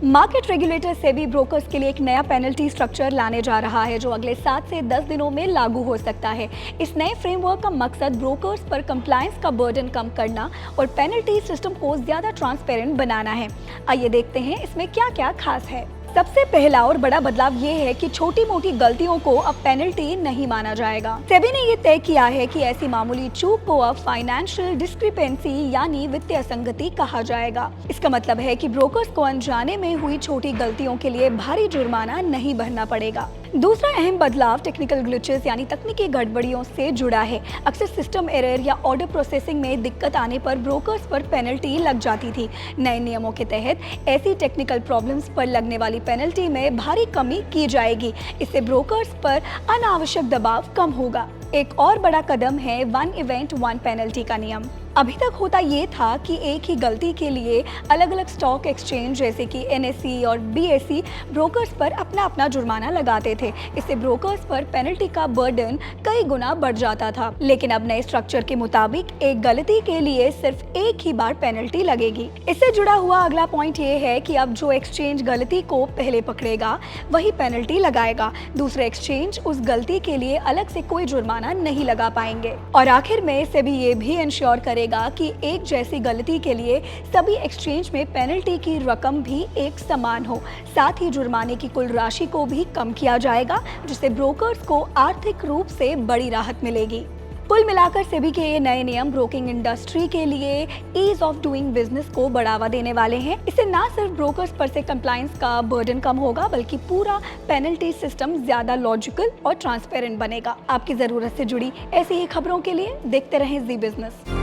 Market regulator SEBI brokers के लिए एक नया पेनल्टी स्ट्रक्चर लाने जा रहा है जो अगले 7 से 10 दिनों में लागू हो सकता है। इस नए फ्रेमवर्क का मकसद ब्रोकर्स पर कंप्लायंस का बर्डन कम करना और पेनल्टी सिस्टम को ज्यादा ट्रांसपेरेंट बनाना है। आइए देखते हैं इसमें क्या क्या खास है। सबसे पहला और बड़ा बदलाव ये है कि छोटी मोटी गलतियों को अब पेनल्टी नहीं माना जाएगा। सेबी ने ये तय किया है कि ऐसी मामूली चूक को अब फाइनेंशियल डिस्क्रिपेंसी यानी वित्तीय असंगति कहा जाएगा। इसका मतलब है कि ब्रोकर्स को अनजाने में हुई छोटी गलतियों के लिए भारी जुर्माना नहीं भरना पड़ेगा। दूसरा अहम बदलाव टेक्निकल ग्लिचेस यानी तकनीकी गड़बड़ियों से जुड़ा है। अक्सर सिस्टम एरर या ऑर्डर प्रोसेसिंग में दिक्कत आने पर ब्रोकर्स पर पेनल्टी लग जाती थी। नए नियमों के तहत ऐसी टेक्निकल प्रॉब्लम्स पर लगने वाली पेनल्टी में भारी कमी की जाएगी। इससे ब्रोकर्स पर अनावश्यक दबाव कम होगा। एक और बड़ा कदम है वन इवेंट वन पेनल्टी का नियम। अभी तक होता ये था कि एक ही गलती के लिए अलग अलग स्टॉक एक्सचेंज जैसे कि एनएसई और बीएसई ब्रोकर्स पर अपना अपना जुर्माना लगाते थे। इससे ब्रोकर्स पर पेनल्टी का बर्डन कई गुना बढ़ जाता था। लेकिन अब नए स्ट्रक्चर के मुताबिक एक गलती के लिए सिर्फ एक ही बार पेनल्टी लगेगी। इससे जुड़ा हुआ अगला पॉइंट ये है कि अब जो एक्सचेंज गलती को पहले पकड़ेगा वही पेनल्टी लगाएगा। दूसरे एक्सचेंज उस गलती के लिए अलग से कोई जुर्माना नहीं लगा पाएंगे। और आखिर में सेबी ये भी इंश्योर करेगा कि एक जैसी गलती के लिए सभी एक्सचेंज में पेनल्टी की रकम भी एक समान हो। साथ ही जुर्माने की कुल राशि को भी कम किया जाएगा, जिससे ब्रोकर्स को आर्थिक रूप से बड़ी राहत मिलेगी। कुल मिलाकर सेबी के ये नए नियम ब्रोकिंग इंडस्ट्री के लिए ईज ऑफ डूइंग बिजनेस को बढ़ावा देने वाले हैं। इससे न सिर्फ ब्रोकर्स पर से कंप्लायंस का बर्डन कम होगा बल्कि पूरा पेनल्टी सिस्टम ज्यादा लॉजिकल और ट्रांसपेरेंट बनेगा। आपकी जरूरत से जुड़ी ऐसी ही खबरों के लिए देखते रहें जी बिजनेस।